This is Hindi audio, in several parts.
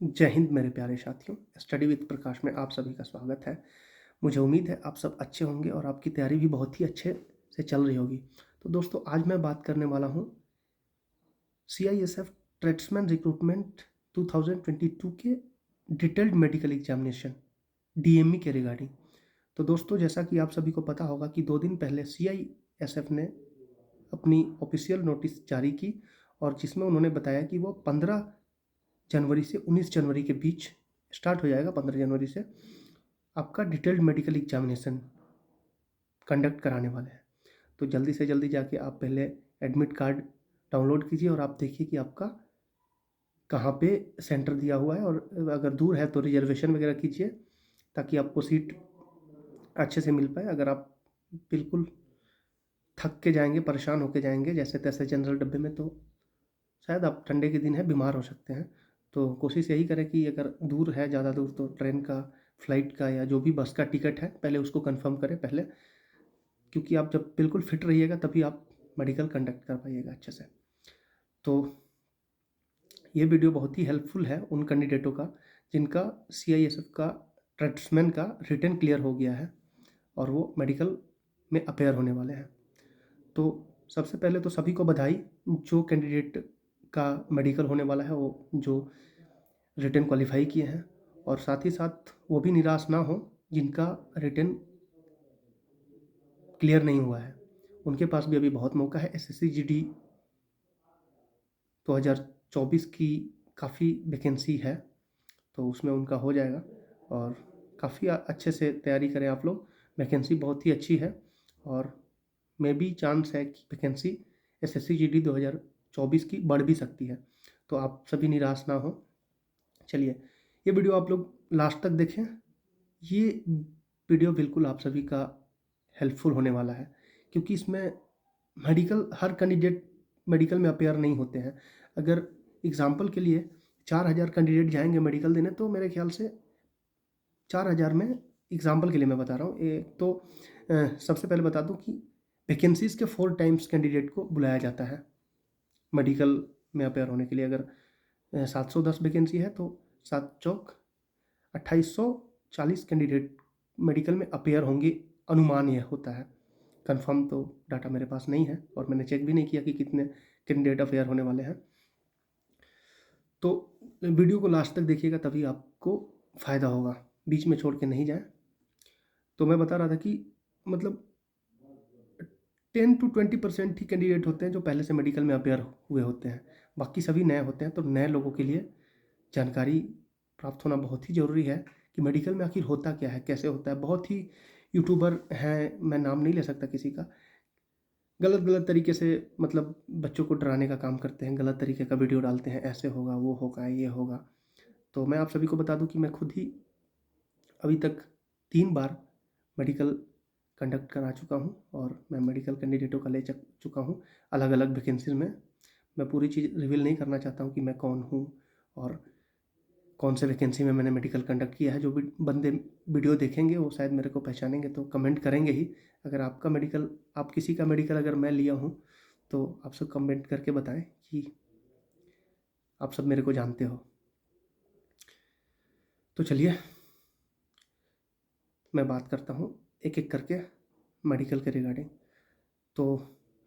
जय हिंद मेरे प्यारे साथियों। स्टडी विद प्रकाश में आप सभी का स्वागत है। मुझे उम्मीद है आप सब अच्छे होंगे और आपकी तैयारी भी बहुत ही अच्छे से चल रही होगी। तो दोस्तों, आज मैं बात करने वाला हूँ CISF ट्रेड्समैन रिक्रूटमेंट 2022 के डिटेल्ड मेडिकल एग्जामिनेशन DME के रिगार्डिंग। तो दोस्तों, जैसा कि आप सभी को पता होगा कि 2 दिन पहले CISF ने अपनी ऑफिशियल नोटिस जारी की और जिसमें उन्होंने बताया कि वो 15 जनवरी से 19 जनवरी के बीच स्टार्ट हो जाएगा। 15 जनवरी से आपका डिटेल्ड मेडिकल एग्जामिनेशन कंडक्ट कराने वाले हैं। तो जल्दी से जल्दी जाके आप पहले एडमिट कार्ड डाउनलोड कीजिए और आप देखिए कि आपका कहाँ पे सेंटर दिया हुआ है, और अगर दूर है तो रिजर्वेशन वगैरह कीजिए ताकि आपको सीट अच्छे से मिल पाए। अगर आप बिल्कुल थक के जाएंगे, परेशान होके जाएंगे जैसे तैसे जनरल डब्बे में, तो शायद आप ठंडे के दिन है बीमार हो सकते हैं। तो कोशिश यही करें कि अगर दूर है ज़्यादा दूर तो ट्रेन का, फ्लाइट का या जो भी बस का टिकट है पहले उसको कंफर्म करें पहले, क्योंकि आप जब बिल्कुल फिट रहिएगा तभी आप मेडिकल कंडक्ट कर पाइएगा अच्छे से। तो ये वीडियो बहुत ही हेल्पफुल है उन कैंडिडेटों का जिनका CISF का ट्रेड्समैन का रिटन क्लियर हो गया है और वो मेडिकल में अपेयर होने वाले हैं। तो सबसे पहले तो सभी को बधाई, जो कैंडिडेट का मेडिकल होने वाला है, वो जो रिटन क्वालिफाई किए हैं, और साथ ही साथ वो भी निराश ना हो जिनका रिटन क्लियर नहीं हुआ है। उनके पास भी अभी बहुत मौका है। SSC GD 2024 की काफ़ी वैकेंसी है, तो उसमें उनका हो जाएगा और काफ़ी अच्छे से तैयारी करें आप लोग। वैकेंसी बहुत ही अच्छी है और मे भी चांस है कि वैकेंसी SSC GD 2024 की बढ़ भी सकती है। तो आप सभी निराश ना हो। चलिए, ये वीडियो आप लोग लास्ट तक देखें। ये वीडियो बिल्कुल आप सभी का हेल्पफुल होने वाला है, क्योंकि इसमें मेडिकल हर कैंडिडेट मेडिकल में अपेयर नहीं होते हैं। अगर एग्जांपल के लिए 4000 कैंडिडेट जाएंगे मेडिकल देने, तो मेरे ख्याल से 4000 में, एग्जांपल के लिए मैं बता रहा हूँ, एक तो सबसे पहले बता दूँ कि वैकेंसीज के 4 टाइम्स कैंडिडेट को बुलाया जाता है मेडिकल में अपेयर होने के लिए। अगर 710 वैकेंसी है तो 7 चौक 2840 कैंडिडेट मेडिकल में अपेयर होंगे, अनुमान यह होता है। कंफर्म तो डाटा मेरे पास नहीं है और मैंने चेक भी नहीं किया कि कितने कैंडिडेट अपेयर होने वाले हैं। तो वीडियो को लास्ट तक देखिएगा तभी आपको फ़ायदा होगा, बीच में छोड़ के नहीं जाए। तो मैं बता रहा था कि मतलब 10 to 20% ही कैंडिडेट होते हैं जो पहले से मेडिकल में अपेयर हुए होते हैं, बाकी सभी नए होते हैं। तो नए लोगों के लिए जानकारी प्राप्त होना बहुत ही ज़रूरी है कि मेडिकल में आखिर होता क्या है, कैसे होता है। बहुत ही यूट्यूबर हैं, मैं नाम नहीं ले सकता किसी का, गलत गलत तरीके से मतलब बच्चों को डराने का काम करते हैं, गलत तरीके का वीडियो डालते हैं, ऐसे होगा, वो होगा, ये होगा। तो मैं आप सभी को बता दूं कि मैं खुद ही अभी तक 3 बार मेडिकल कंडक्ट करा चुका हूं और मैं मेडिकल कैंडिडेटों का ले चुका हूं अलग अलग वैकेंसीज में। मैं पूरी चीज़ रिवील नहीं करना चाहता हूं कि मैं कौन हूं और कौन से वैकेंसी में मैंने मेडिकल कंडक्ट किया है। जो भी बंदे वीडियो देखेंगे वो शायद मेरे को पहचानेंगे तो कमेंट करेंगे ही। अगर आपका मेडिकल, आप किसी का मेडिकल अगर मैं लिया हूँ तो आप सब कमेंट करके बताएं कि आप सब मेरे को जानते हो। तो चलिए, मैं बात करता हूँ एक एक करके मेडिकल के रिगार्डिंग। तो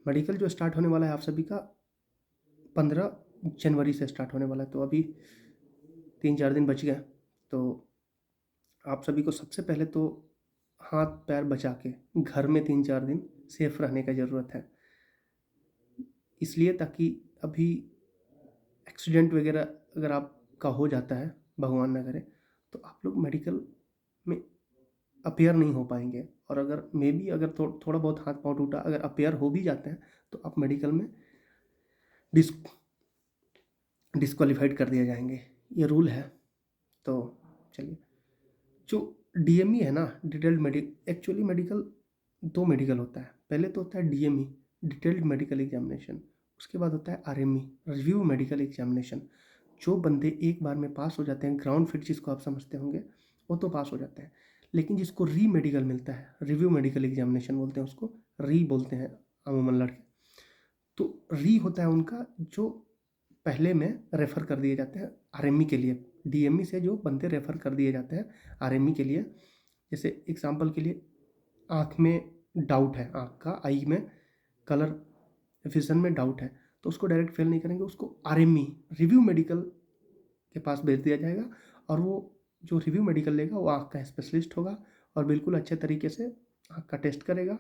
मेडिकल जो स्टार्ट होने वाला है आप सभी का 15 जनवरी से स्टार्ट होने वाला है। तो अभी 3-4 दिन बच गए। तो आप सभी को सबसे पहले तो हाथ पैर बचा के घर में 3-4 दिन सेफ रहने का ज़रूरत है। इसलिए ताकि अभी एक्सीडेंट वगैरह अगर आपका हो जाता है, भगवान ना करे, तो आप लोग मेडिकल में अपेयर नहीं हो पाएंगे। और अगर मे बी अगर थोड़ा बहुत हाथ पाँव टूटा, अगर अपेयर हो भी जाते हैं तो आप मेडिकल में डिस डिस्क्वालीफाइड कर दिए जाएंगे, ये रूल है। तो चलिए, जो DME है ना, डिटेल्ड एक्चुअली मेडिकल 2 मेडिकल होता है। पहले तो होता है DME, डिटेल्ड मेडिकल एग्जामिनेशन। उसके बाद होता है RME, रिव्यू मेडिकल एग्जामिनेशन। जो बंदे एक बार में पास हो जाते हैं, ग्राउंड फिट जिसको आप समझते होंगे, वो तो पास हो जाते हैं। लेकिन जिसको री मेडिकल मिलता है, रिव्यू मेडिकल एग्जामिनेशन बोलते हैं उसको, री बोलते हैं अमूमन लड़के। तो री होता है उनका जो पहले में रेफ़र कर दिए जाते हैं आरएमई के लिए। डीएमई से जो बंदे रेफ़र कर दिए जाते हैं आरएमई के लिए, जैसे एग्जांपल के लिए आँख में डाउट है, आँख का आई में कलर विज़न में डाउट है, तो उसको डायरेक्ट फेल नहीं करेंगे, उसको आरएमई रिव्यू मेडिकल के पास भेज दिया जाएगा और वो जो रिव्यू मेडिकल लेगा वो आँख का स्पेशलिस्ट होगा और बिल्कुल अच्छे तरीके से आँख का टेस्ट करेगा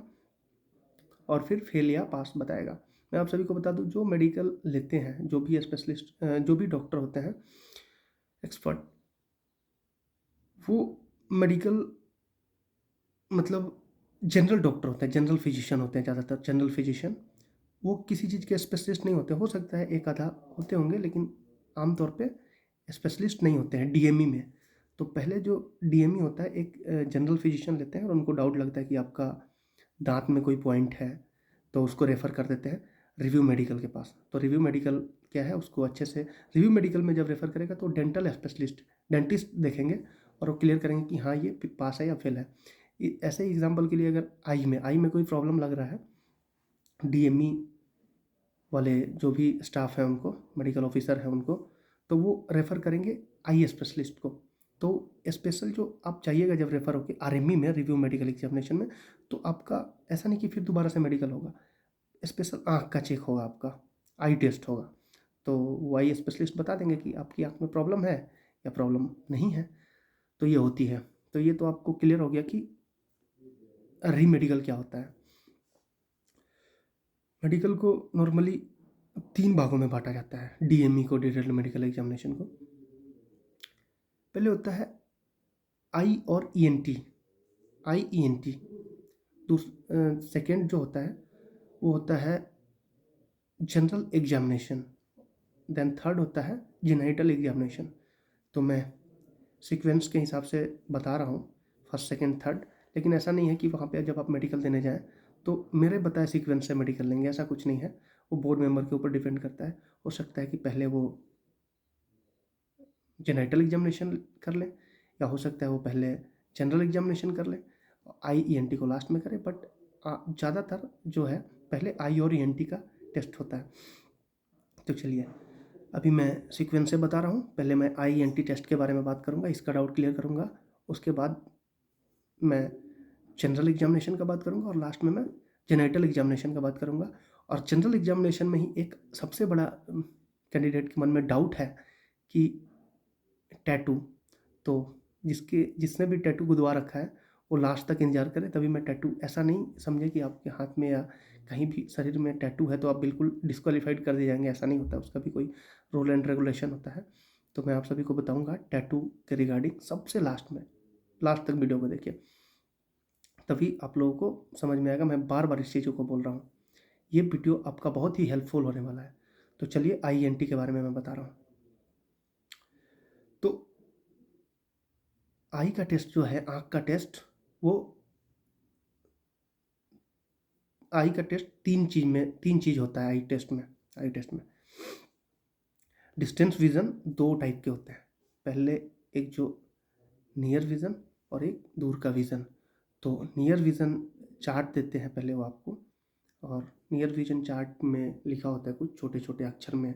और फिर फेल या पास बताएगा। मैं आप सभी को बता दूं, जो मेडिकल लेते हैं, जो भी स्पेशलिस्ट, जो भी डॉक्टर होते हैं एक्सपर्ट, वो मेडिकल मतलब जनरल डॉक्टर होते हैं, जनरल फिजिशियन होते हैं, ज़्यादातर जनरल फिजिशियन। वो किसी चीज़ के स्पेशलिस्ट नहीं होते, हो सकता है एक आधा होते होंगे, लेकिन आमतौर पे स्पेशलिस्ट नहीं होते हैं डीएमई में। तो पहले जो डीएमई होता है, एक जनरल फिजिशियन लेते हैं और उनको डाउट लगता है कि आपका दांत में कोई पॉइंट है, तो उसको रेफ़र कर देते हैं रिव्यू मेडिकल के पास। तो रिव्यू मेडिकल क्या है, उसको अच्छे से रिव्यू मेडिकल में जब रेफ़र करेगा तो डेंटल स्पेशलिस्ट, डेंटिस्ट देखेंगे और वो क्लियर करेंगे कि हाँ ये पास है या फेल है। ऐसे ही एग्जांपल के लिए अगर आई में कोई प्रॉब्लम लग रहा है, डीएमई वाले जो भी स्टाफ है उनको, मेडिकल ऑफिसर है उनको, तो वो रेफ़र करेंगे आई स्पेशलिस्ट को। तो स्पेशल जो आप चाहिएगा जब रेफ़र होके आरएमई में रिव्यू मेडिकल एग्जामिनेशन में, तो आपका ऐसा नहीं कि फिर दोबारा से मेडिकल होगा, स्पेशल आँख का चेक होगा, आपका आई टेस्ट होगा। तो वो आई स्पेशलिस्ट बता देंगे कि आपकी आँख में प्रॉब्लम है या प्रॉब्लम नहीं है। तो ये होती है। तो ये तो आपको क्लियर हो गया कि री मेडिकल क्या होता है। मेडिकल को नॉर्मली 3 भागों में बाँटा जाता है, डीएमई को, डिटेल्ड मेडिकल एग्जामिनेशन को। पहले होता है आई और ईएनटी, आई ईएनटी। सेकेंड जो होता है वो होता है जनरल एग्जामिनेशन। देन थर्ड होता है जेनिटल एग्जामिनेशन। तो मैं सीक्वेंस के हिसाब से बता रहा हूँ, फर्स्ट सेकेंड थर्ड, लेकिन ऐसा नहीं है कि वहाँ पे जब आप मेडिकल देने जाएँ तो मेरे बताए सीक्वेंस से मेडिकल लेंगे, ऐसा कुछ नहीं है। वो बोर्ड मेंबर के ऊपर डिपेंड करता है। हो सकता है कि पहले वो जेनिटल एग्जामिनेशन कर लें, या हो सकता है वो पहले जनरल एग्जामिनेशन कर लें, आई ईएनटी को लास्ट में करें। बट ज़्यादातर जो है पहले आई और ईएनटी का टेस्ट होता है। तो चलिए, अभी मैं सीक्वेंस से बता रहा हूँ। पहले मैं आई एन टी टेस्ट के बारे में बात करूँगा, इसका डाउट क्लियर करूँगा। उसके बाद मैं जनरल एग्जामिनेशन का बात करूँगा और लास्ट में मैं जेनिटल एग्जामिनेशन का बात करूँगा। और जनरल एग्जामिनेशन में ही एक सबसे बड़ा कैंडिडेट के मन में डाउट है कि टैटू। तो जिसने भी टैटू गुदवा रखा है वो लास्ट तक इंतजार करे, तभी मैं टैटू, ऐसा नहीं समझे कि आपके हाथ में या कहीं भी शरीर में टैटू है तो आप बिल्कुल डिस्क्वालीफाइड कर दिए जाएंगे, ऐसा नहीं होता। उसका भी कोई रूल एंड रेगुलेशन होता है। तो मैं आप सभी को बताऊंगा टैटू के रिगार्डिंग सबसे लास्ट में। लास्ट तक वीडियो को देखिए, तभी आप लोगों को समझ में आएगा। मैं बार बार इस चीज़ों को बोल रहा हूँ, ये वीडियो आपका बहुत ही हेल्पफुल होने वाला है। तो चलिए, INT के बारे में मैं बता रहा हूँ। तो आई का टेस्ट जो है, आँख का टेस्ट, वो आई का टेस्ट तीन चीज़ होता है आई टेस्ट में डिस्टेंस विज़न 2 टाइप के होते हैं। पहले एक जो नियर विज़न और एक दूर का विज़न। तो नियर विज़न चार्ट देते हैं पहले वो आपको, और नियर विज़न चार्ट में लिखा होता है कुछ छोटे छोटे अक्षर में,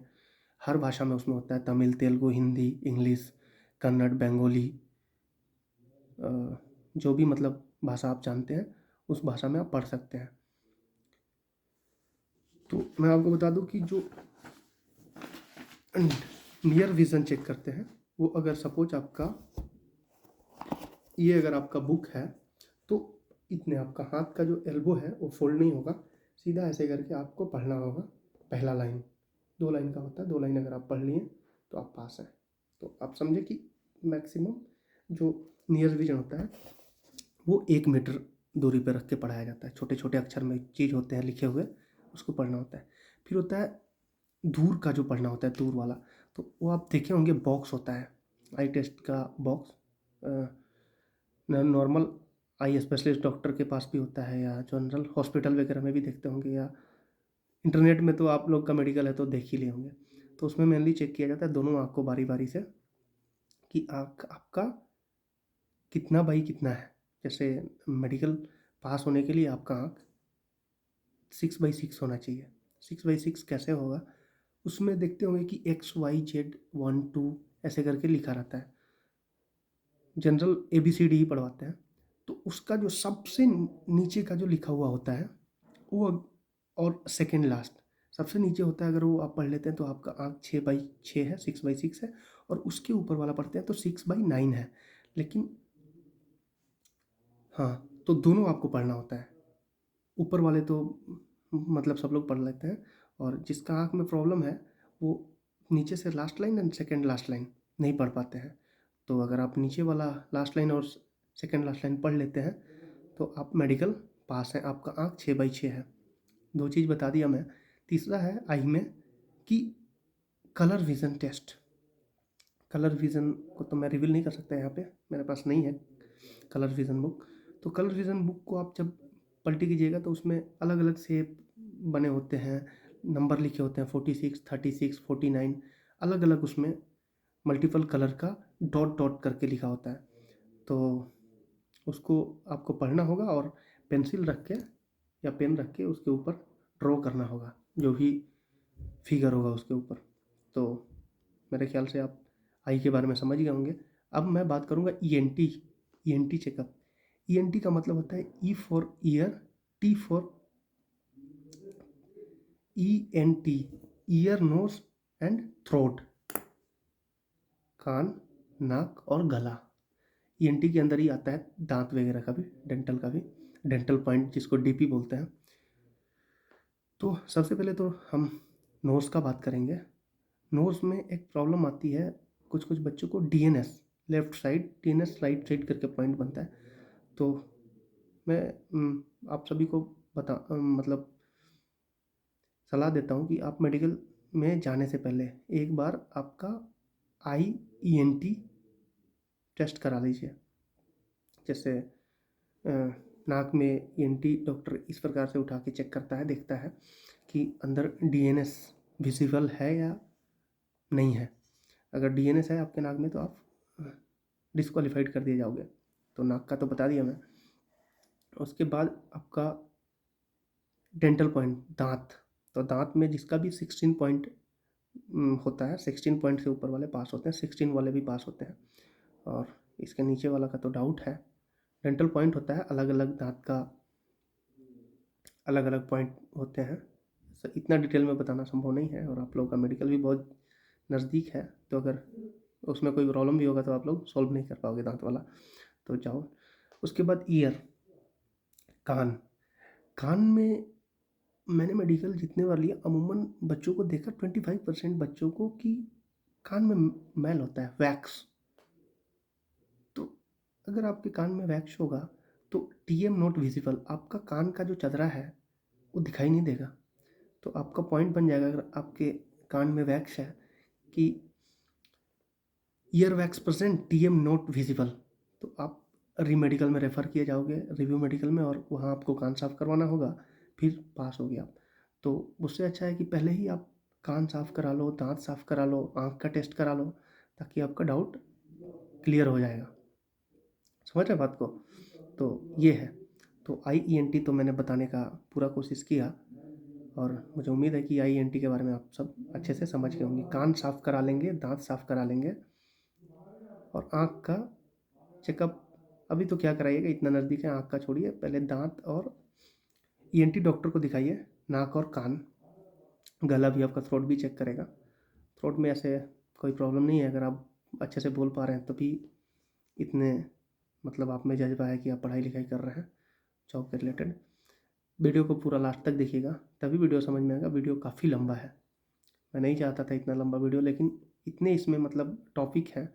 हर भाषा में उसमें होता है, तमिल, तेलुगु, हिंदी, इंग्लिश, कन्नड़, बंगाली, जो भी मतलब भाषा आप जानते हैं उस भाषा में आप पढ़ सकते हैं। तो मैं आपको बता दूं कि जो नियर विज़न चेक करते हैं वो, अगर सपोज आपका ये अगर आपका बुक है तो इतने आपका हाथ का जो एल्बो है वो फोल्ड नहीं होगा, सीधा ऐसे करके आपको पढ़ना होगा। पहला लाइन 2 लाइन का होता है, 2 लाइन अगर आप पढ़ लिए तो आप पास हैं। तो आप समझे कि मैक्सिमम जो नियर विजन होता है वो 1 मीटर दूरी पर रख के पढ़ाया जाता है। छोटे छोटे अक्षर में चीज़ होते हैं लिखे हुए, उसको पढ़ना होता है। फिर होता है दूर का जो पढ़ना होता है, दूर वाला। तो वो आप देखे होंगे, बॉक्स होता है आई टेस्ट का box, normal eye specialist doctor के पास भी होता है, या जनरल हॉस्पिटल वगैरह में भी देखते होंगे, या इंटरनेट में तो आप लोग का मेडिकल है तो देख ही लिए होंगे। तो उसमें मेनली चेक किया जाता है दोनों आँख को बारी बारी से, कि आँख आपका कितना बाई कितना है। जैसे मेडिकल पास होने के लिए आपका आँख 6/6 होना चाहिए। 6/6 कैसे होगा, उसमें देखते होंगे कि XYZ 1 2 ऐसे करके लिखा रहता है। जनरल ABCD ही पढ़वाते हैं। तो उसका जो सबसे नीचे का जो लिखा हुआ होता है वो, और सेकंड लास्ट सबसे नीचे होता है, अगर वो आप पढ़ लेते हैं तो आपका आँख 6/6 है, 6/6 है, और उसके ऊपर वाला पढ़ते हैं तो 6/9 है। लेकिन हाँ, तो दोनों आपको पढ़ना होता है। ऊपर वाले तो मतलब सब लोग पढ़ लेते हैं, और जिसका आँख में प्रॉब्लम है वो नीचे से last line and second last line नहीं पढ़ पाते हैं। तो अगर आप नीचे वाला लास्ट लाइन और सेकंड लास्ट लाइन पढ़ लेते हैं तो आप मेडिकल पास हैं, आपका आँख 6/6 है। 2 चीज़ बता दिया मैं। तीसरा है आई में कि colour vision test. Colour vision को तो मैं रिवील नहीं कर सकता यहाँ पे, मेरे पास नहीं है कलर विज़न बुक। तो कलर विज़न बुक को आप जब पलटी कीजिएगा तो उसमें अलग अलग शेप बने होते हैं, नंबर लिखे होते हैं 46, 36, 49, अलग अलग उसमें मल्टीपल कलर का डॉट डॉट करके लिखा होता है। तो उसको आपको पढ़ना होगा और पेंसिल रख के या पेन रख के उसके ऊपर ड्रॉ करना होगा, जो भी फिगर होगा उसके ऊपर। तो मेरे ख्याल से आप आई के बारे में समझ गए होंगे। अब मैं बात करूँगा ENT चेकअप। ENT का मतलब होता है E for ear, T for ENT, ear, nose and throat, कान, नाक और गला। ENT के अंदर ही आता है दांत वगैरह का भी, डेंटल का भी, डेंटल पॉइंट जिसको DP बोलते हैं। तो सबसे पहले तो हम नोज़ का बात करेंगे। नोज़ में एक प्रॉब्लम आती है कुछ कुछ बच्चों को, DNS left side, DNS right side करके पॉइंट बनता है। तो मैं आप सभी को मतलब सलाह देता हूँ कि आप मेडिकल में जाने से पहले एक बार आपका IENT टेस्ट करा लीजिए। जैसे नाक में ENT डॉक्टर इस प्रकार से उठा के चेक करता है, देखता है कि अंदर DNS विजिबल है या नहीं है। अगर DNS है आपके नाक में तो आप डिस्क्वालीफाइड कर दिए जाओगे। तो नाक का तो बता दिया मैं। उसके बाद आपका डेंटल पॉइंट, दांत। तो दांत में जिसका भी 16 पॉइंट होता है, 16 पॉइंट से ऊपर वाले पास होते हैं, 16 वाले भी पास होते हैं। और इसके नीचे वाला का तो डाउट है। डेंटल पॉइंट होता है, अलग अलग दांत का अलग अलग पॉइंट होते हैं। इतना डिटेल में बताना संभव नहीं है, और आप लोगों का मेडिकल भी बहुत नज़दीक है, तो अगर उसमें कोई प्रॉब्लम भी होगा तो आप लोग सॉल्व नहीं कर पाओगे दांत वाला। तो जाओ। उसके बाद ईयर, कान। कान में मैंने मेडिकल जितने बार लिया अमूमन बच्चों को देखा, 25% बच्चों को कि कान में मैल होता है, वैक्स। तो अगर आपके कान में वैक्स होगा तो TM नॉट विजिबल, आपका कान का जो चदरा है वो दिखाई नहीं देगा। तो आपका पॉइंट बन जाएगा अगर आपके कान में वैक्स है कि ear wax present, TM not visible, तो आप रीमेडिकल में रेफ़र किए जाओगे, रिव्यू मेडिकल में, और वहाँ आपको कान साफ़ करवाना होगा, फिर पास हो गए आप। तो उससे अच्छा है कि पहले ही आप कान साफ़ करा लो, दांत साफ़ करा लो, आँख का टेस्ट करा लो, ताकि आपका डाउट क्लियर हो जाएगा। समझ रहे बात को? तो ये है। तो IENT तो मैंने बताने का पूरा कोशिश किया, और मुझे उम्मीद है कि IENT के बारे में आप सब अच्छे से समझ गए होंगे। कान साफ़ करा लेंगे, दांत साफ़ करा लेंगे, और आँख का चेकअप अभी तो क्या कराइएगा, इतना नज़दीक है, आँख का छोड़िए, पहले दांत और ENT डॉक्टर को दिखाइए। नाक और कान, गला भी, आपका थ्रोट भी चेक करेगा। थ्रोट में ऐसे कोई प्रॉब्लम नहीं है, अगर आप अच्छे से बोल पा रहे हैं तभी इतने मतलब आप में जज्बा है कि आप पढ़ाई लिखाई कर रहे हैं जॉब के रिलेटेड। वीडियो को पूरा लास्ट तक देखिएगा, तभी वीडियो समझ में आएगा। वीडियो काफ़ी लंबा है, मैं नहीं चाहता था इतना लंबा वीडियो, लेकिन इतने इसमें मतलब टॉपिक है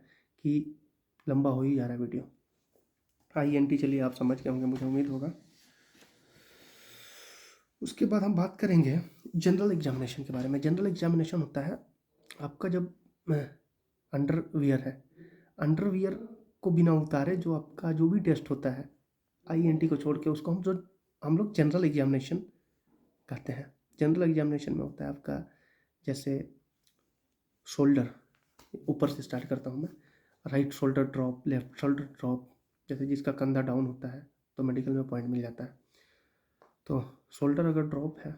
कि लंबा हो ही जा रहा है वीडियो। IENT चलिए आप समझ गए होंगे, मुझे उम्मीद होगा। उसके बाद हम बात करेंगे जनरल एग्जामिनेशन के बारे में। जनरल एग्जामिनेशन होता है आपका जब अंडरवियर है, अंडरवियर को बिना उतारे जो आपका जो भी टेस्ट होता है IENT को छोड़ के, उसको हम लोग जनरल एग्जामिनेशन कहते हैं। जनरल एग्जामिनेशन में होता है आपका, जैसे शोल्डर, ऊपर से स्टार्ट करता हूँ मैं, right shoulder drop, left shoulder drop, जैसे जिसका कंधा डाउन होता है तो मेडिकल में पॉइंट मिल जाता है। तो शोल्डर अगर ड्रॉप है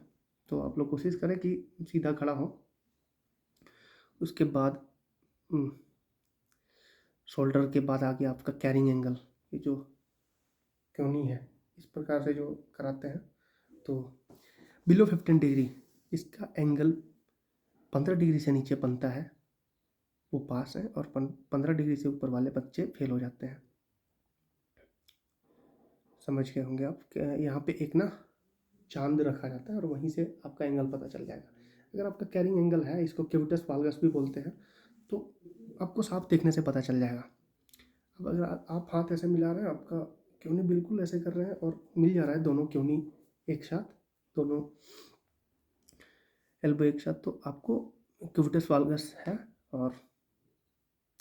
तो आप लोग कोशिश करें कि सीधा खड़ा हो, उसके बाद शोल्डर के बाद आ गया आपका कैरिंग एंगल, ये जो क्यों है इस प्रकार से जो कराते हैं। तो बिलो 15 डिग्री इसका एंगल 15 डिग्री से नीचे बनता है वो पास है, और 15 डिग्री से ऊपर वाले बच्चे फेल हो जाते हैं। समझ गए होंगे आप। यहाँ पे एक ना चांद रखा जाता है और वहीं से आपका एंगल पता चल जाएगा। अगर आपका कैरिंग एंगल है, इसको क्यूबिटस वाल्गस भी बोलते हैं, तो आपको साफ देखने से पता चल जाएगा। अब अगर आप हाथ ऐसे मिला रहे हैं, आपका क्यों बिल्कुल ऐसे कर रहे हैं और मिल जा रहा है दोनों क्यों एक साथ, दोनों एल्बो एक साथ, तो आपको क्यूबिटस वाल्गस है और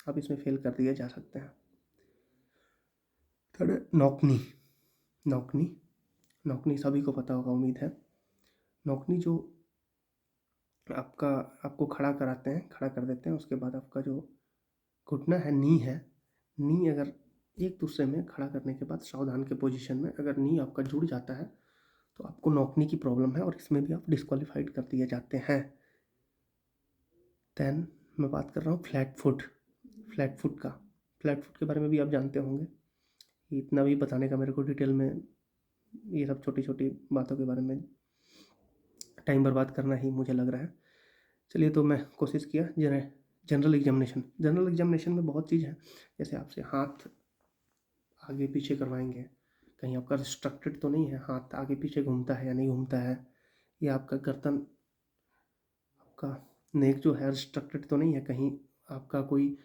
आप इसमें फेल कर दिए जा सकते हैं। थर्ड, नौकनी। नौकनी नौकनी सभी को पता होगा उम्मीद है। नौकनी जो आपको खड़ा कराते हैं, खड़ा कर देते हैं, उसके बाद आपका जो घुटना है, नी अगर एक दूसरे में खड़ा करने के बाद सावधान के पोजीशन में अगर नी आपका जुड़ जाता है तो आपको नौकनी की प्रॉब्लम है और इसमें भी आप डिस्क्वालीफाइड कर दिए जाते हैं। देन मैं बात कर रहा हूँ फ्लैट फुट का। फ्लैट फुट के बारे में भी आप जानते होंगे, इतना भी बताने का मेरे को डिटेल में, ये सब छोटी छोटी बातों के बारे में टाइम बर्बाद करना ही मुझे लग रहा है। चलिए, तो मैं कोशिश किया। जनरल एग्जामिनेशन में बहुत चीज़ है, जैसे आपसे हाथ आगे पीछे करवाएंगे, कहीं आपका रिस्ट्रक्टेड तो नहीं है, हाथ आगे पीछे घूमता है या नहीं घूमता है, या आपका गर्दन, आपका नेक जो है रिस्ट्रक्टेड तो नहीं है, कहीं आपका कोई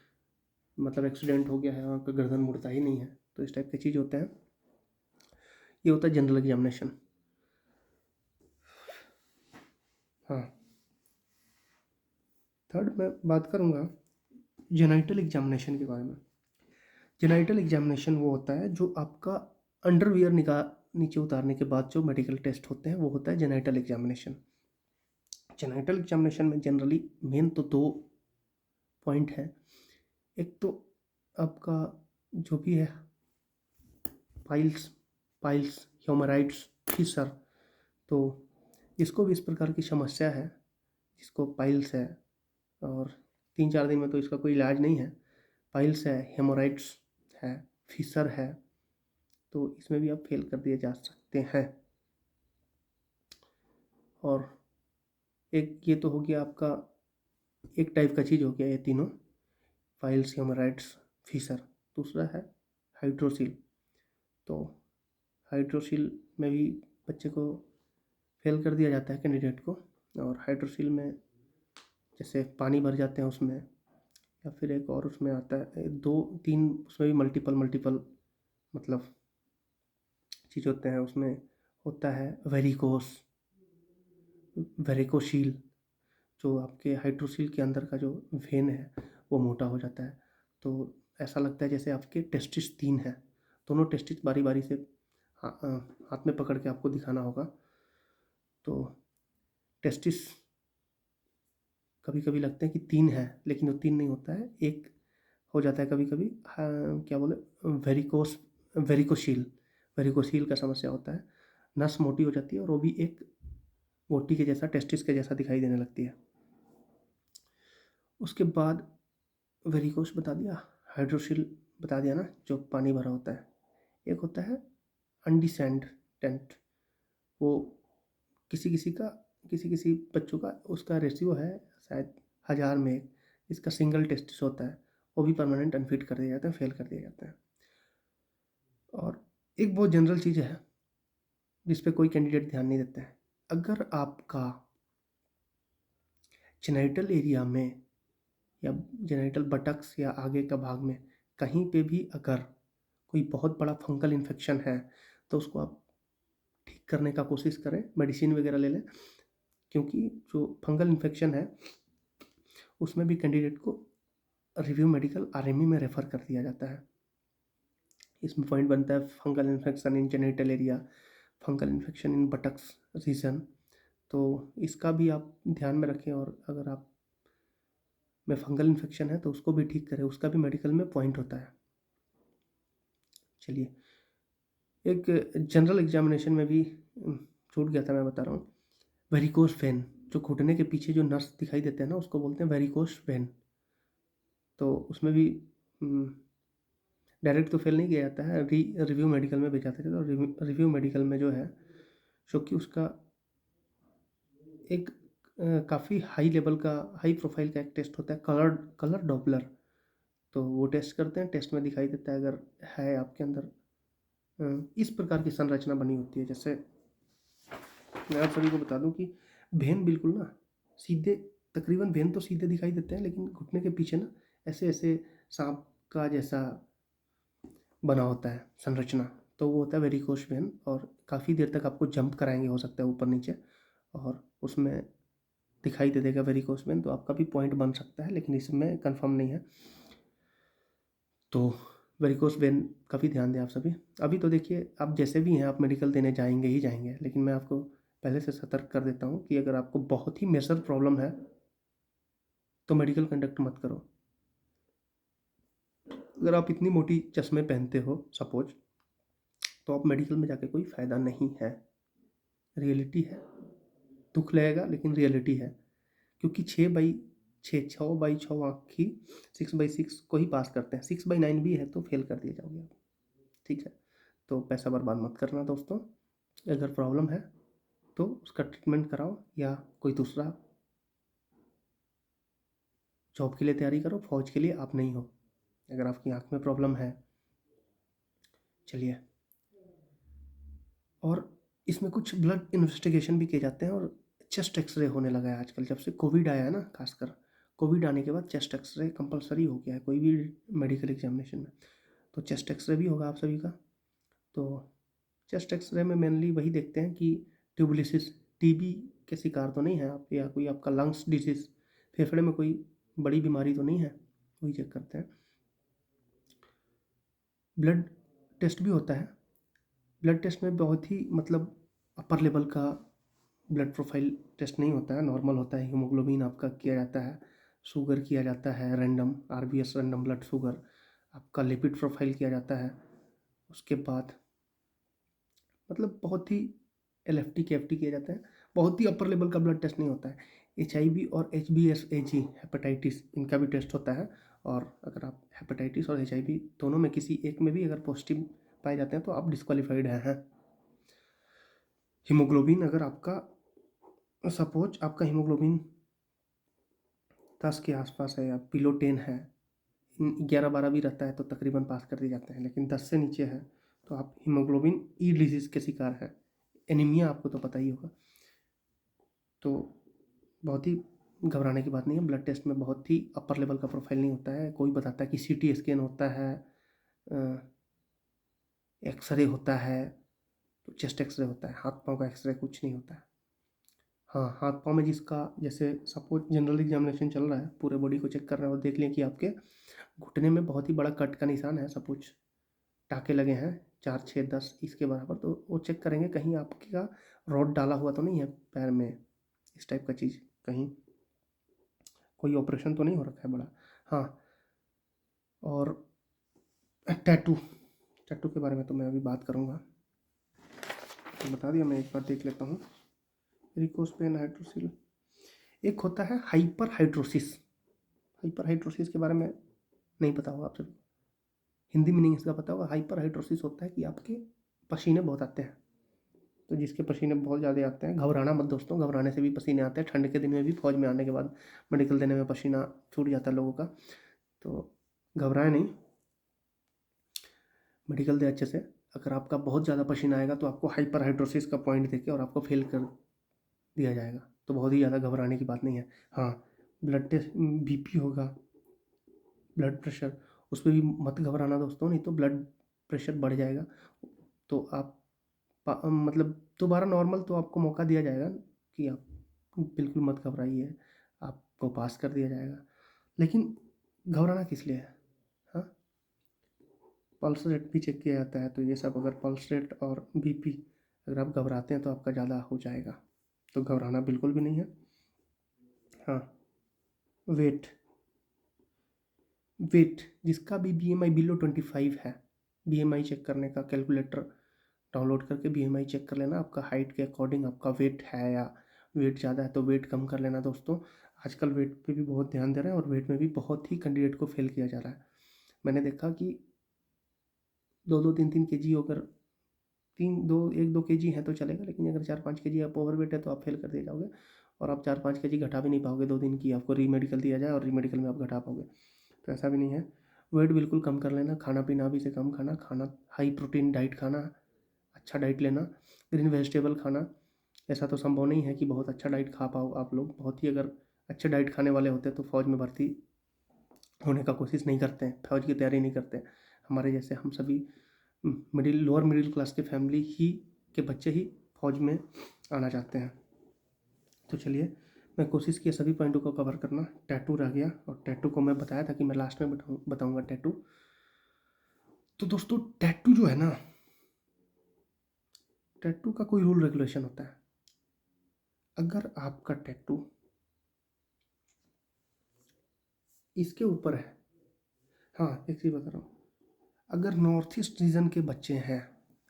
मतलब एक्सीडेंट हो गया है और आपका गर्दन मुड़ता ही नहीं है, तो इस टाइप की चीज़ होते हैं। ये होता है जनरल एग्जामिनेशन। हाँ, थर्ड मैं बात करूँगा जेनाइटल एग्जामिनेशन के बारे में। जेनाइटल एग्जामिनेशन वो होता है जो आपका अंडरवियर नीचे उतारने के बाद जो मेडिकल टेस्ट होते हैं, वो होता है जेनाइटल एग्जामिनेशन। जेनाइटल एग्जामिनेशन में जनरली मेन तो 2 पॉइंट है। एक तो आपका जो भी है पाइल्स ह्यूमराइड्स फिशर, तो इसको भी इस प्रकार की समस्या है, जिसको पाइल्स है और 3-4 दिन में तो इसका कोई इलाज नहीं है। पाइल्स है, हेमोराइड्स है, फिशर है, तो इसमें भी आप फेल कर दिए जा सकते हैं। और एक ये तो हो गया आपका एक टाइप का चीज़ हो गया, ये तीनों पाइल्स, हेमोराइड्स, फिशर। दूसरा है हाइड्रोसील। तो हाइड्रोसील में भी बच्चे को फेल कर दिया जाता है, कैंडिडेट को। और हाइड्रोसील में जैसे पानी भर जाते हैं उसमें, या फिर एक और उसमें आता है 2-3, उसमें भी मल्टीपल मतलब चीज़ होते हैं। उसमें होता है वेरिकोशील, जो आपके हाइड्रोसील के अंदर का जो वेन है वो मोटा हो जाता है, तो ऐसा लगता है जैसे आपके टेस्टिस 3 है। दोनों टेस्टिस बारी बारी से हाथ में पकड़ के आपको दिखाना होगा। तो टेस्टिस कभी कभी लगते हैं कि 3 है, लेकिन वो 3 नहीं होता है, एक हो जाता है कभी कभी। क्या बोले, वेरिकोशील का समस्या होता है, नस मोटी हो जाती है और वो भी एक मोटी के जैसा, टेस्टिस के जैसा दिखाई देने लगती है। उसके बाद वेरिकोस बता दिया, हाइड्रोसील बता दिया ना, जो पानी भरा होता है। एक होता है अनडिसेंड टेंट, वो किसी बच्चों का उसका रेशियो है शायद 1000 में एक, इसका सिंगल टेस्टिस होता है, वो भी परमानेंट अनफिट कर दिया जाता है, फेल कर दिया जाता है। और एक बहुत जनरल चीज़ है जिस पे कोई कैंडिडेट ध्यान नहीं देता है, अगर आपका जेनाइटल एरिया में या जेनाइटल बटक्स या आगे का भाग में कहीं पे भी अगर कोई बहुत बड़ा फंगल इन्फेक्शन है, तो उसको आप ठीक करने का कोशिश करें, मेडिसिन वगैरह ले लें, क्योंकि जो फंगल इन्फेक्शन है उसमें भी कैंडिडेट को रिव्यू मेडिकल आरएमई में रेफ़र कर दिया जाता है। इसमें पॉइंट बनता है fungal infection in genital area, fungal infection in buttocks region, तो इसका भी आप ध्यान में रखें। और अगर आप में फंगल इन्फेक्शन है तो उसको भी ठीक करें, उसका भी मेडिकल में पॉइंट होता है। चलिए, एक जनरल एग्जामिनेशन में भी छूट गया था, मैं बता रहा हूँ, वेरिकोस वेन। जो घुटने के पीछे जो नर्व्स दिखाई देते हैं ना, उसको बोलते हैं वेरिकोस वेन। तो उसमें भी डायरेक्ट तो फेल नहीं किया जाता है, रिव्यू मेडिकल में भेजा जाता है। तो रिव्यू मेडिकल में जो है, जो कि उसका एक काफ़ी हाई लेवल का, हाई प्रोफाइल का एक टेस्ट होता है, कलर डॉपलर। तो वो टेस्ट करते हैं, टेस्ट में दिखाई देता है अगर है आपके अंदर इस प्रकार की संरचना बनी होती है। जैसे मैं आप सभी को बता दूं कि भेन बिल्कुल ना सीधे, तकरीबन भेन तो सीधे दिखाई देते हैं, लेकिन घुटने के पीछे ना ऐसे ऐसे सांप का जैसा बना होता है संरचना। तो वो होता है वेरिकोश वेन, और काफ़ी देर तक आपको जंप कराएंगे, हो सकता है ऊपर नीचे, और उसमें दिखाई दे देगा वेरिकोस वेन। तो आपका भी पॉइंट बन सकता है, लेकिन इसमें कंफर्म नहीं है। तो वेरिकोस वेन का भी ध्यान दें आप सभी। अभी तो देखिए, आप जैसे भी हैं, आप मेडिकल देने जाएंगे ही जाएंगे, लेकिन मैं आपको पहले से सतर्क कर देता हूँ कि अगर आपको बहुत ही मेजर प्रॉब्लम है तो मेडिकल कंडक्ट मत करो। अगर आप इतनी मोटी चश्मे पहनते हो सपोज, तो आप मेडिकल में जाके कोई फ़ायदा नहीं है। रियलिटी है, दुख लगेगा लेकिन रियलिटी है। क्योंकि 6/6 आँख की 6/6 को ही पास करते हैं, 6/9 भी है तो फेल कर दिए जाओगे आप। ठीक है, तो पैसा बर्बाद मत करना दोस्तों। अगर प्रॉब्लम है तो उसका ट्रीटमेंट कराओ, या कोई दूसरा जॉब के लिए तैयारी करो। फौज के लिए आप नहीं हो, अगर आपकी आँख में प्रॉब्लम है। चलिए, और इसमें कुछ ब्लड इन्वेस्टिगेशन भी किए जाते हैं, और चेस्ट एक्सरे होने लगा है आजकल। जब से कोविड आया है ना, खासकर कोविड आने के बाद चेस्ट एक्सरे कंपलसरी हो गया है कोई भी मेडिकल एग्जामिनेशन में। तो चेस्ट एक्सरे भी होगा आप सभी का। तो चेस्ट एक्सरे में मेनली वही देखते हैं कि ट्यूबलिसिस, टीबी के शिकार तो नहीं है आप, या कोई आपका लंग्स डिजीज़, फेफड़े में कोई बड़ी बीमारी तो नहीं है, वही चेक करते हैं। ब्लड टेस्ट भी होता है। ब्लड टेस्ट में बहुत ही मतलब अपर लेवल का ब्लड प्रोफाइल टेस्ट नहीं होता है, नॉर्मल होता है। हीमोग्लोबिन आपका किया जाता है, शुगर किया जाता है random, RBS random blood sugar, आपका लिपिड प्रोफाइल किया जाता है। उसके बाद मतलब बहुत ही एलएफटी केएफटी किए जाते हैं। बहुत ही अपर लेवल का ब्लड टेस्ट नहीं होता है। एचआईवी और एचबीएसएजी हेपेटाइटिस, इनका भी टेस्ट होता है। और अगर आप हेपेटाइटिस और एचआईवी दोनों में किसी एक में भी अगर पॉजिटिव पाए जाते हैं तो आप डिस्क्वालीफाइड हैं। हीमोग्लोबिन अगर आपका, सपोज आपका हीमोग्लोबिन 10 के आसपास है या बिलो 10 है, 11-12 भी रहता है तो तकरीबन पास कर दिए जाते हैं, लेकिन 10 से नीचे है तो आप हीमोग्लोबिन ई डिजीज़ के शिकार हैं। एनीमिया आपको तो पता ही होगा। तो बहुत ही घबराने की बात नहीं है। ब्लड टेस्ट में बहुत ही अपर लेवल का प्रोफाइल नहीं होता है। कोई बताता है कि सीटी स्कैन होता है, एक्सरे होता है, तो चेस्ट एक्सरे होता है, हाथ पाँव का एक्सरे कुछ नहीं होता है। हाँ, हाथ पाँव में जिसका, जैसे सपोज जनरल एग्जामिनेशन चल रहा है, पूरे बॉडी को चेक कर रहे हैं और देख लें कि आपके घुटने में बहुत ही बड़ा कट का निशान है, सपोज टाँके लगे हैं 4, 6, 10 इसके बराबर, तो वो चेक करेंगे कहीं आपके का रॉड डाला हुआ तो नहीं है पैर में, इस टाइप का चीज़, कहीं कोई ऑपरेशन तो नहीं हो रखा है बड़ा। हाँ, और टैटू, टैटू के बारे में तो मैं अभी बात करूँगा, तो बता दिया। मैं एक बार देख लेता हूँ। रिकोस्पेन हाइड्रोसिल, एक होता है हाइपर हाइड्रोसिस। हाइपर हाइड्रोसिस के बारे में नहीं पता होगा आप सभी, हिंदी मीनिंग इसका पता होगा। हाइपर हाइड्रोसिस होता है कि आपके पसीने बहुत आते हैं। तो जिसके पसीने बहुत ज़्यादा आते हैं, घबराना मत दोस्तों, घबराने से भी पसीने आते हैं। ठंड के दिन में भी फौज में आने के बाद मेडिकल देने में पसीना छूट जाता है लोगों का, तो घबराएं नहीं, मेडिकल दे अच्छे से। अगर आपका बहुत ज़्यादा पसीना आएगा तो आपको हाइपर हाइड्रोसिस का पॉइंट देके और आपको फेल कर दिया जाएगा, तो बहुत ही ज़्यादा घबराने की बात नहीं है। हाँ, ब्लड टेस्ट, बीपी होगा, ब्लड प्रेशर, उस पर भी मत घबराना दोस्तों, नहीं तो ब्लड प्रेशर बढ़ जाएगा तो आप मतलब दोबारा नॉर्मल तो आपको मौका दिया जाएगा कि आप बिल्कुल मत घबराइए, आपको पास कर दिया जाएगा। लेकिन घबराना किस लिए है? हाँ, पल्स रेट भी चेक किया जाता है, तो ये सब, अगर पल्स रेट और बीपी अगर आप घबराते हैं तो आपका ज़्यादा हो जाएगा, तो घबराना बिल्कुल भी नहीं है। हाँ, वेट, वेट जिसका भी बीएमआई बिलो 25 है, बीएमआई चेक करने का कैलकुलेटर डाउनलोड करके बीएमआई चेक कर लेना, आपका हाइट के अकॉर्डिंग आपका वेट है या वेट ज़्यादा है तो वेट कम कर लेना दोस्तों। आजकल वेट पे भी बहुत ध्यान दे रहे हैं और वेट में भी बहुत ही कैंडिडेट को फेल किया जा रहा है। मैंने देखा कि 2-2 3-3 केजी अगर 1-2 केजी है तो चलेगा, लेकिन अगर 4-5 केजी आप ओवरवेट है तो आप फेल कर दिए जाओगे और आप 4-5 केजी घटा भी नहीं पाओगे 2 दिन की, आपको रीमेडिकल दिया जाए और रीमेडिकल में आप घटा पाओगे, तो ऐसा भी नहीं है। वेट बिल्कुल कम कर लेना, खाना पीना भी से कम खाना, हाई प्रोटीन डाइट खाना, अच्छा डाइट लेना, ग्रीन वेजिटेबल खाना। ऐसा तो संभव नहीं है कि बहुत अच्छा डाइट खा पाओ आप लोग, बहुत ही अगर अच्छे डाइट खाने वाले होते तो फ़ौज में भर्ती होने का कोशिश नहीं करते हैं, फ़ौज की तैयारी नहीं करते। हमारे जैसे हम सभी लोअर मिडिल क्लास के फैमिली ही के बच्चे ही फ़ौज में आना चाहते हैं। तो चलिए, मैं कोशिश किया सभी पॉइंटों को कवर करना। टैटू रह गया, और टैटू को मैं बताया था कि मैं लास्ट में बताऊंगा टैटू। तो दोस्तों टैटू जो है ना, टैटू का कोई रूल रेगुलेशन होता है। अगर आपका टैटू इसके ऊपर है, हाँ एक चीज़ बता रहा हूँ, अगर नॉर्थ ईस्ट रीजन के बच्चे हैं,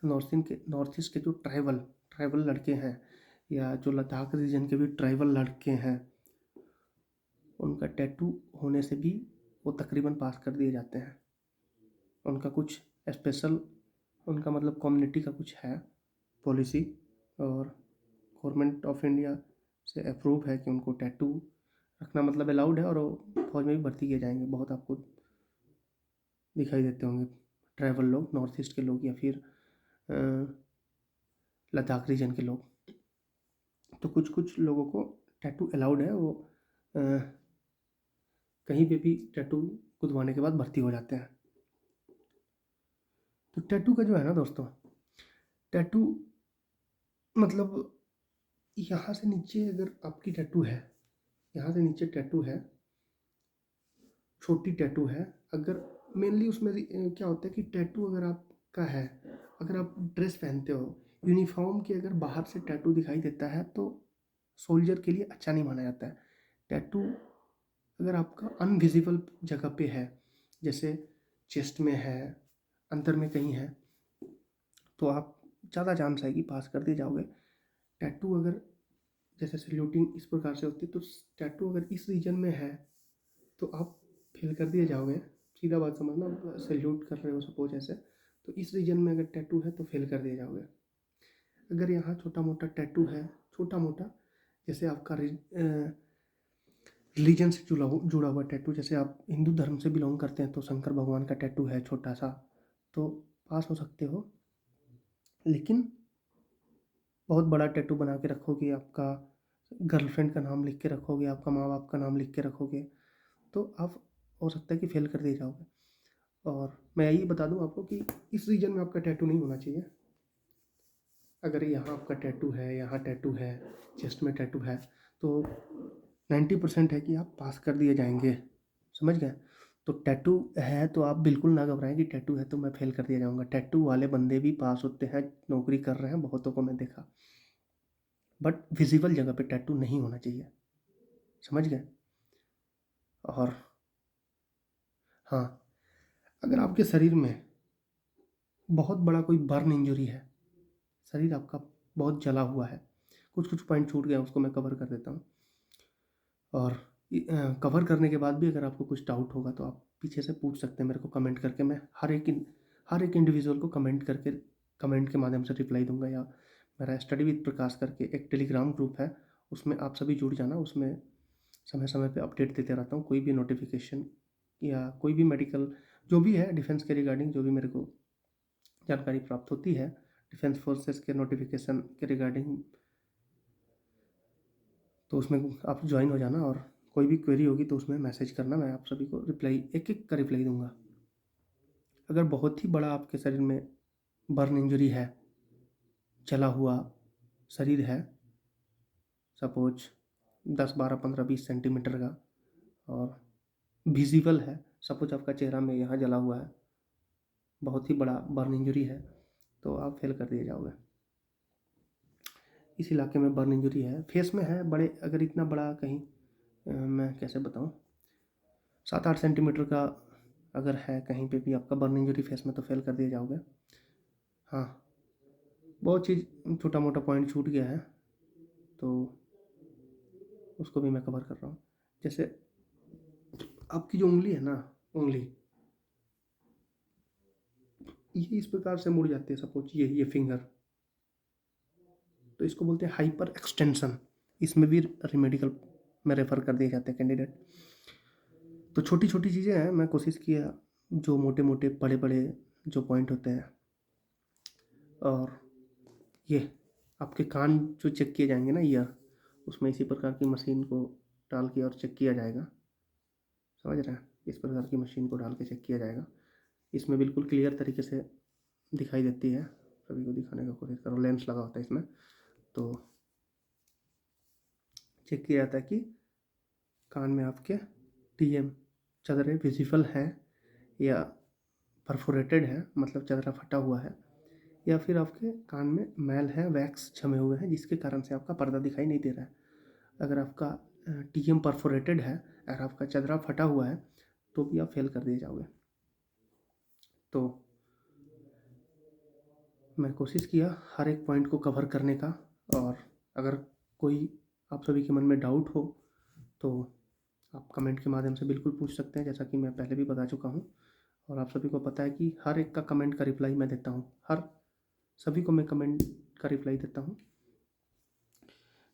नॉर्थ ईस्ट के जो ट्राइबल लड़के हैं, या जो लद्दाख रीजन के भी ट्राइबल लड़के हैं, उनका टैटू होने से भी वो तकरीबन पास कर दिए जाते हैं। उनका कुछ स्पेशल, उनका मतलब कम्युनिटी का कुछ है पॉलिसी, और गवर्नमेंट ऑफ इंडिया से अप्रूव है कि उनको टैटू रखना मतलब अलाउड है, और वो फौज में भी भर्ती किए जाएंगे। बहुत आपको दिखाई देते होंगे ट्राइबल लोग, नॉर्थ ईस्ट के लोग, या फिर लद्दाख रीजन के लोग। तो कुछ कुछ लोगों को टैटू अलाउड है, वो अ, कहीं पे भी टैटू खुदवाने के बाद भर्ती हो जाते हैं। तो टैटू का जो है ना दोस्तों, टैटू मतलब यहाँ से नीचे अगर आपकी टैटू है, यहाँ से नीचे टैटू है, छोटी टैटू है, अगर मेनली उसमें क्या होता है कि टैटू अगर आपका है, अगर आप ड्रेस पहनते हो यूनिफॉर्म के, अगर बाहर से टैटू दिखाई देता है तो सोल्जर के लिए अच्छा नहीं माना जाता है। टैटू अगर आपका अनविजिबल जगह पे है, जैसे चेस्ट में है, अंदर में कहीं है, तो आप ज़्यादा चांस है कि पास कर दिए जाओगे। टैटू अगर जैसे सैल्यूटिंग इस प्रकार से होती है, तो टैटू अगर इस रीजन में है तो आप फेल कर दिए जाओगे। सीधा बात समझना, सैल्यूट कर रहे हो सपोज ऐसे, तो इस रीजन में अगर टैटू है तो फेल कर दिए जाओगे। अगर यहाँ छोटा मोटा टैटू है, छोटा मोटा, जैसे आपका रिलीजन से जुड़ा हुआ टैटू, जैसे आप हिंदू धर्म से बिलोंग करते हैं तो शंकर भगवान का टैटू है छोटा सा, तो पास हो सकते हो। लेकिन बहुत बड़ा टैटू बना के रखोगे, आपका गर्लफ्रेंड का नाम लिख के रखोगे, आपका माँ बाप का नाम लिख के रखोगे, तो आप हो सकता है कि फेल कर दिए जाओगे। और मैं यही बता दूं आपको कि इस रीजन में आपका टैटू नहीं होना चाहिए। अगर यहाँ आपका टैटू है, यहाँ टैटू है, चेस्ट में टैटू है, तो 90% है कि आप पास कर दिए जाएंगे। समझ गए? तो टैटू है तो आप बिल्कुल ना घबराएं कि टैटू है तो मैं फेल कर दिया जाऊंगा। टैटू वाले बंदे भी पास होते हैं, नौकरी कर रहे हैं, बहुतों को मैं देखा। बट विजिबल जगह पे टैटू नहीं होना चाहिए। समझ गए? और हाँ, अगर आपके शरीर में बहुत बड़ा कोई बर्न इंजरी है, शरीर आपका बहुत जला हुआ है, कुछ कुछ पॉइंट छूट गया, उसको मैं कवर कर देता हूँ। और कवर करने के बाद भी अगर आपको कुछ डाउट होगा तो आप पीछे से पूछ सकते हैं मेरे को कमेंट करके। मैं हर एक इंडिविजुअल को कमेंट के माध्यम से रिप्लाई दूंगा। या मेरा स्टडी विद प्रकाश करके एक टेलीग्राम ग्रुप है, उसमें आप सभी जुड़ जाना। उसमें समय समय पे अपडेट देते रहता हूँ, कोई भी नोटिफिकेशन या कोई भी मेडिकल जो भी है डिफेंस के रिगार्डिंग, जो भी मेरे को जानकारी प्राप्त होती है डिफेंस फोर्सेस के नोटिफिकेशन के रिगार्डिंग, तो उसमें आप ज्वाइन हो जाना। और कोई भी क्वेरी होगी तो उसमें मैसेज करना, मैं आप सभी को रिप्लाई एक एक का रिप्लाई दूंगा। अगर बहुत ही बड़ा आपके शरीर में बर्न इंजरी है, जला हुआ शरीर है, सपोज 10 12 15 20 सेंटीमीटर का, और विजिबल है, सपोज आपका चेहरा में यहाँ जला हुआ है, बहुत ही बड़ा बर्न इंजरी है, तो आप फेल कर दिए जाओगे। इस इलाके में बर्न इंजरी है, फेस में है बड़े, अगर इतना बड़ा कहीं मैं कैसे बताऊँ, 7 8 सेंटीमीटर का अगर है कहीं पे भी आपका बर्न इंजरी फेस में, तो फेल कर दिए जाओगे। हाँ, बहुत चीज़ छोटा मोटा पॉइंट छूट गया है, तो उसको भी मैं कवर कर रहा हूँ। जैसे आपकी जो उंगली है ना, उंगली ये इस प्रकार से मुड़ जाती है, सपोज ये फिंगर, तो इसको बोलते हैं हाइपर एक्सटेंशन। इसमें भी रेमेडिकल में रेफर कर दिए जाते हैं कैंडिडेट। तो छोटी छोटी चीज़ें हैं, मैं कोशिश किया जो मोटे मोटे बड़े बड़े जो पॉइंट होते हैं। और ये आपके कान जो चेक किए जाएंगे ना ईयर, उसमें इसी प्रकार की मशीन को डाल के और चेक किया जाएगा, समझ रहे हैं? इस प्रकार की मशीन को डाल के चेक किया जाएगा। इसमें बिल्कुल क्लियर तरीके से दिखाई देती है, सभी को दिखाने का कोशिश करो। लेंस लगा होता है इसमें, तो चेक किया जाता है कि कान में आपके टीएम चदरे विजिबल हैं या परफोरेटेड है, मतलब चदरा फटा हुआ है, या फिर आपके कान में मैल है, वैक्स जमे हुए हैं, जिसके कारण से आपका पर्दा दिखाई नहीं दे रहा है। अगर आपका टीएम परफोरेटेड है, अगर आपका चदरा फटा हुआ है, तो भी आप फेल कर दिए जाओगे। तो मैं कोशिश किया हर एक पॉइंट को कवर करने का। और अगर कोई आप सभी के मन में डाउट हो तो आप कमेंट के माध्यम से बिल्कुल पूछ सकते हैं, जैसा कि मैं पहले भी बता चुका हूँ। और आप सभी को पता है कि हर एक का कमेंट का रिप्लाई मैं देता हूँ, हर सभी को मैं कमेंट का रिप्लाई देता हूँ।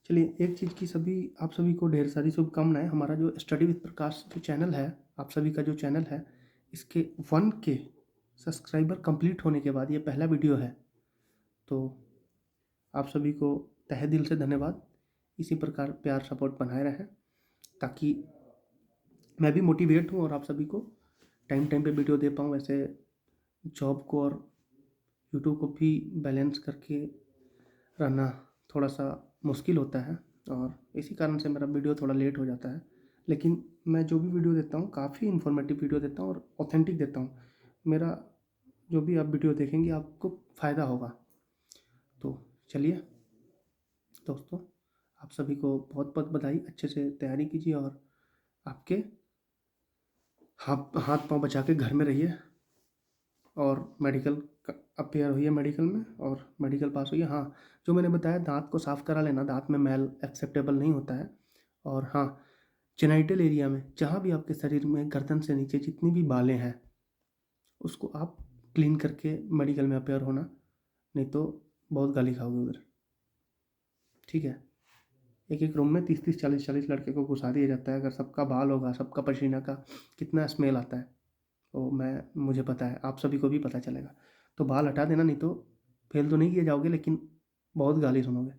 चलिए, एक चीज़ की सभी आप सभी को ढेर सारी शुभकामनाएं। हमारा जो स्टडी विद प्रकाश जो चैनल है, आप सभी का जो चैनल है, इसके 1K सब्सक्राइबर कंप्लीट होने के बाद ये पहला वीडियो है। तो आप सभी को तहे दिल से धन्यवाद। इसी प्रकार प्यार सपोर्ट बनाए रहें, ताकि मैं भी मोटिवेट हूँ और आप सभी को टाइम टाइम पे वीडियो दे पाऊँ। वैसे जॉब को और यूट्यूब को भी बैलेंस करके रहना थोड़ा सा मुश्किल होता है, और इसी कारण से मेरा वीडियो थोड़ा लेट हो जाता है। लेकिन मैं जो भी वीडियो देता हूँ काफ़ी इन्फॉर्मेटिव वीडियो देता हूँ और ऑथेंटिक देता हूँ। मेरा जो भी आप वीडियो देखेंगे आपको फ़ायदा होगा। तो चलिए दोस्तों, आप सभी को बहुत बहुत बधाई। अच्छे से तैयारी कीजिए और आपके हाथ पाँव बचा के घर में रहिए और मेडिकल अपेयर होइए मेडिकल में, और मेडिकल पास होइए। हाँ, जो मैंने बताया, दांत को साफ़ करा लेना, दांत में मैल एक्सेप्टेबल नहीं होता है। और हाँ, जेनाइटल एरिया में जहाँ भी आपके शरीर में गर्दन से नीचे जितनी भी बालें हैं, उसको आप क्लीन करके मेडिकल में अपेयर होना, नहीं तो बहुत गाली खाओगे उधर। ठीक है? एक एक रूम में 30-30, 40-40 लड़के को घुसा दिया जाता है। अगर सबका बाल होगा, सबका पसीना का कितना स्मेल आता है, तो मुझे पता है, आप सभी को भी पता चलेगा। तो बाल हटा देना, नहीं तो फेल तो नहीं किए जाओगे लेकिन बहुत गाली सुनोगे।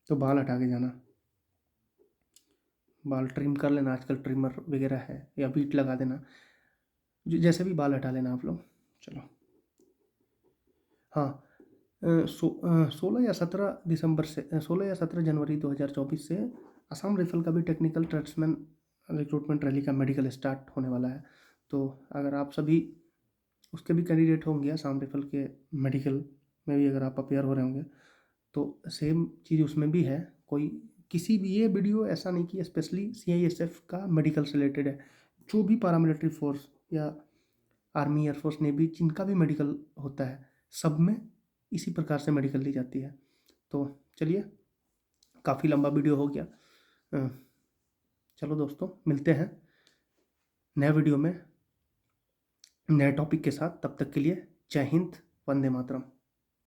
तो बाल हटा के जाना, बाल ट्रिम कर लेना, आजकल ट्रिमर वगैरह है, या बीट लगा देना, जैसे भी बाल हटा लेना आप लोग। चलो, हाँ, 16 या 17 जनवरी 2024 से असम राइफल का भी टेक्निकल ट्रेड्समैन रिक्रूटमेंट रैली का मेडिकल स्टार्ट होने वाला है। तो अगर आप सभी उसके भी कैंडिडेट होंगे, असम राइफल के मेडिकल में भी अगर आप अपेयर हो रहे होंगे, तो सेम चीज़ उसमें भी है। कोई किसी भी, ये वीडियो ऐसा नहीं कि स्पेशली CISF का मेडिकल से रिलेटेड है। जो भी पारामिलिट्री फोर्स या आर्मी, एयरफोर्स, नेवी, जिनका भी मेडिकल होता है, सब में इसी प्रकार से मेडिकल ली जाती है। तो चलिए, काफ़ी लंबा वीडियो हो गया। चलो दोस्तों, मिलते हैं नए वीडियो में नए टॉपिक के साथ। तब तक के लिए जय हिंद, वंदे मातरम।